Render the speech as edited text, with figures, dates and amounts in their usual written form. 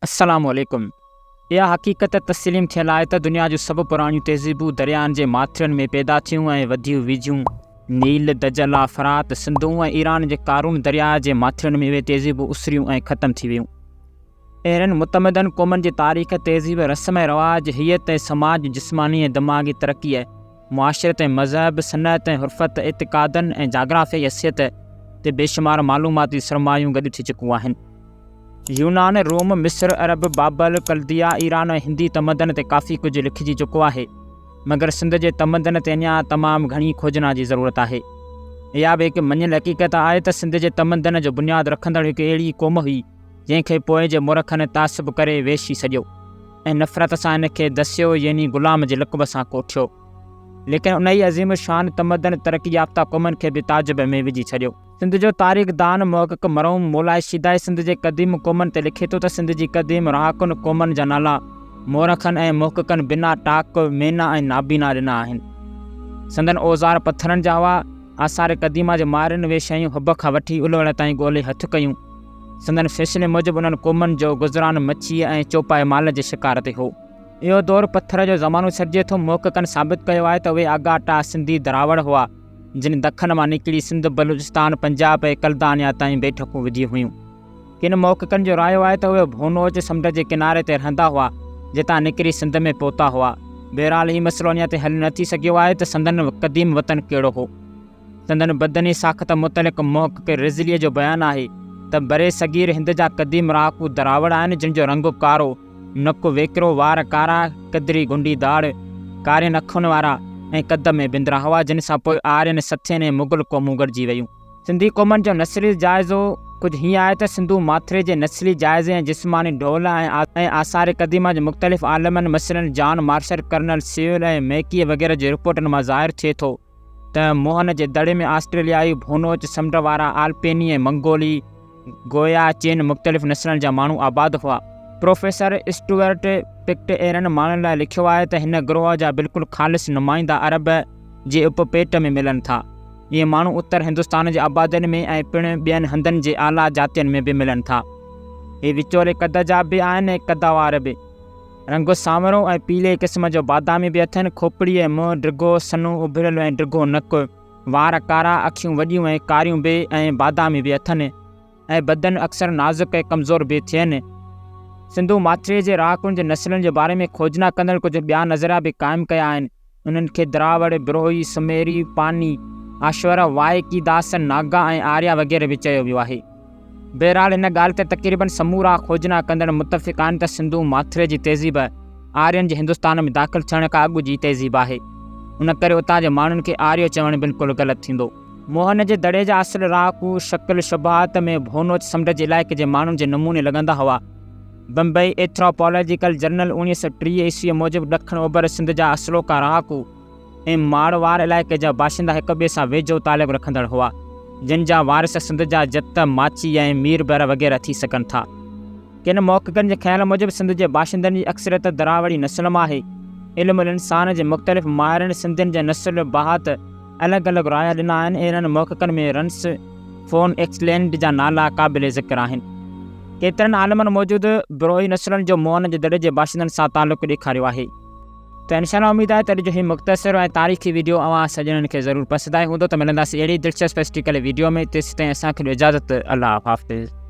अस्सलामुअलैकुम। इहा हक़ीक़त तस्लीम थियल आहे त दुनिया जूं सभु पुराणियूं तहज़ीबूं दरियाहनि जे माथिरनि में पैदा थियूं ऐं वधियूं वीजियूं। नील, दजला, फ़रात, सिंधु ऐं ईरान जे कारून दरिया जे माथिरनि में इहे तहज़ीबूं उसरियूं ऐं ख़तमु थी वियूं। अहिड़नि मुतमदन क़ौमनि जी तारीख़, तहज़ीब, रस्म ऐं रवाज, हियत ऐं समाज, जिस्मानी ऐं दिमाग़ी तरक़ी, मुआशरत ऐं मज़हब, सनअत ऐं हुर्फ़त, एतिक़ादनि ऐं जाग्राफ़ियाई हैसियत ते बेशुमार मालूमाती सरमायूं गॾु थी चुकियूं आहिनि। यूनान, रोम, मिस्र, अरब, बाबल, कल्दिया, ईरान ऐं हिंदी तमदन ते काफ़ी कुझु लिखिजी चुको आहे, मगर सिंध जे तमदन ते अञा तमामु घणी खोजना जी ज़रूरत आहे। इहा बि हिकु मञियल हक़ीक़त आहे त सिंध जे तमदन जो बुनियादु रखंदड़ हिकु अहिड़ी क़ौम हुई जंहिंखे पोइ जे मुरखनि तासुब करे वेशी सॼियो ऐं नफ़रत सां हिन खे दसियो, यानी ग़ुलाम जे लक़ब सां कोठियो। लेकिन उन ई अज़ीम शान तमदन तरक़ी याफ़्ता क़ौमनि खे बि ताजुब में विझी छॾियो। सिंध जो तारीख़ दान मुहक़क़ मरहूम मौलाए शिदाई सिंध जे क़दीम क़ौमनि ते लिखे थो त सिंध जी क़दीम रहाकुनि क़ौमनि जा नाला मोरखनि ऐं मुहक़क़नि बिना टाक, मेना ऐं नाबीना ॾिना आहिनि। संदन औज़ार पथरनि जा हुआ। आसार क़दीमा जे मारिन उहे शयूं हुब खां वठी उलवड़ ताईं ॻोल्हे हथु कयूं। संदन फ़ैसिले मूजिबि उन्हनि क़ौमनि जो गुज़रान मच्छीअ ऐं चौपाए माल जे शिकार ते हो। इहो दौरु पथर जो ज़मानो सॾिजे थो। मुहक़क़नि साबित कयो आहे त उहे आगाटा सिंधी दरावड़ हुआ जिन दखण मां निकिरी सिंध, बलूचिस्तान, पंजाब ऐं कलदानिया ताईं बैठकूं विधियूं हुयूं। किन मुहक़क़नि जो रायो आहे त उहे भोनोज समुंड जे किनारे ते रहंदा हुआ जितां निकिरी सिंध में पहुता हुआ। बहरहाल हीउ मसइलो अञा ते हल न थी सघियो आहे त संदन क़दीम वतन कहिड़ो हो। संदन बदनी साख़त मुतलिक़ मुहक़क़ रिज़लीअ जो बयानु आहे त बरे सगीर हिंद जा क़दीम रहाकू दरावड़ आहिनि जिन जो रंग कारो, नकु वेकिरो, वार कारा, कदरी गुंडी दाड़, कारियुनि अखियुनि वारा ऐं कद में बिंदरा हुआ, जिन सां पोइ आर्यन, सथियन ऐं मुग़ल क़ौमूं गॾिजी वयूं। सिंधी क़ौमनि जो नस्ली जाइज़ो कुझु हीअं आहे त सिंधु माथिरे जे नस्ली जाइज़े ऐं जिस्मानी ढोल ऐं आसार क़दीमा जे मुख़्तलिफ़ आलमनि मसइलनि जॉन मार्शल, कर्नल सेविल ऐं मैकी वग़ैरह जे रिपोर्टनि मां ज़ाहिर थिए थो त मोहन जे दड़े में ऑस्ट्रेलियाई, भोनोज समुंड वारा, आल्पेनी ऐं मंगोली, गोया, चीन मुख़्तलिफ़ नस्लनि जा माण्हू आबाद हुआ। प्रोफेसर स्टुअर्ट पिक्ट अहिड़नि माण्हुनि लाइ लिखियो आहे त हिन गिरोह जा बिल्कुलु ख़ालिस नुमाइंदा अरब जे उपपेट में मिलनि था। इहे माण्हू उत्तर हिंदुस्तान जे आबादियुनि में ऐं पिणु ॿियनि हंधनि जे आला जातियुनि में बि मिलनि था। इहे विचोले कद जा बि आहिनि ऐं कदावार बि। रंग सांवरो ऐं पीले क़िस्म जो बादामी बि अथनि। खोपड़ी ऐं मुंहुं डिघो, सन्हो उभिरियल ऐं डिघो नकु, वार कारा, अखियूं वॾियूं ऐं कारियूं बि ऐं बादामी बि अथनि ऐं बदन अक्सर नाज़ुक ऐं कमज़ोर बि थियनि। सिंधु माथिरे जे रहाकुनि जे नस्लनि जे बारे में खोजना कंदड़ कुझु ॿिया नज़रिया बि क़ाइमु कया आहिनि। उन्हनि खे दरावड़, बिरोही, सुमेरी, पानी, आश्वर, वाइकी, दास, नागा ऐं आर्या वग़ैरह बि चयो वियो आहे। बहरहाल हिन ॻाल्हि ते तक़रीबन समूरा खोजना कंदड़ मुतफ़िक़ आहिनि त सिंधु माथिरे जी तहज़ीब आर्यन जे हिंदुस्तान में दाख़िल थियण खां अॻु जी तहज़ीब आहे। उन करे उतां जे माण्हुनि खे आर्यो चवणु बिल्कुलु ग़लति थींदो। मोहन जे दड़े जा असुल रहाकू शकिल शुबात में भोनोज समुंड जे इलाइक़े जे माण्हुनि जे नमूने लॻंदा हुआ। बम्बई एथ्रोपोलॉजिकल जर्नल 1930 ईस्वी मूजिबि ॾखण ओभर सिंध जा असलोका रहाकू ऐं माड़वार इलाइक़े जा बाशिंदा हिक ॿिए सां वेझो तालिब रखंदड़ हुआ, जिन जा वारिस सिंध जा जत, माची ऐं मीरबर वग़ैरह थी सघनि था। किन मुहक़क़नि जे ख़्याल मूजिबि सिंध जे बाशिंदनि जी अक्सरियत दरावड़ी नस्ल मां आहे। इल्मुल इंसान जे मुख़्तलिफ़ माहिरनि सिंधियुनि जे नस्ल बाहत अलॻि अलॻि राय ॾिना आहिनि। अहिड़नि मुहक़क़नि में रन्स फोन एक्सलैंड जा नाला क़ाबिल ज़िक्र आहिनि। केतिरनि आलमनि मौजूदु बिरोही नस्लनि जो मोहन जे दड़े जे बाशिंदनि सां तालुक़ु ॾेखारियो आहे। त इंशाअल्लाह उमेद आहे त अॼु जो हीउ मुख़्तसिर ऐं तारीख़ी वीडियो अवां सॼणनि खे ज़रूरु पसंदि आहे हूंदो। त मिलंदासीं अहिड़ी दिलचस्प हिस्ट्रिकल वीडियो में। तेसिताईं असांखे इजाज़त। अल्लाह हाफ़िज़।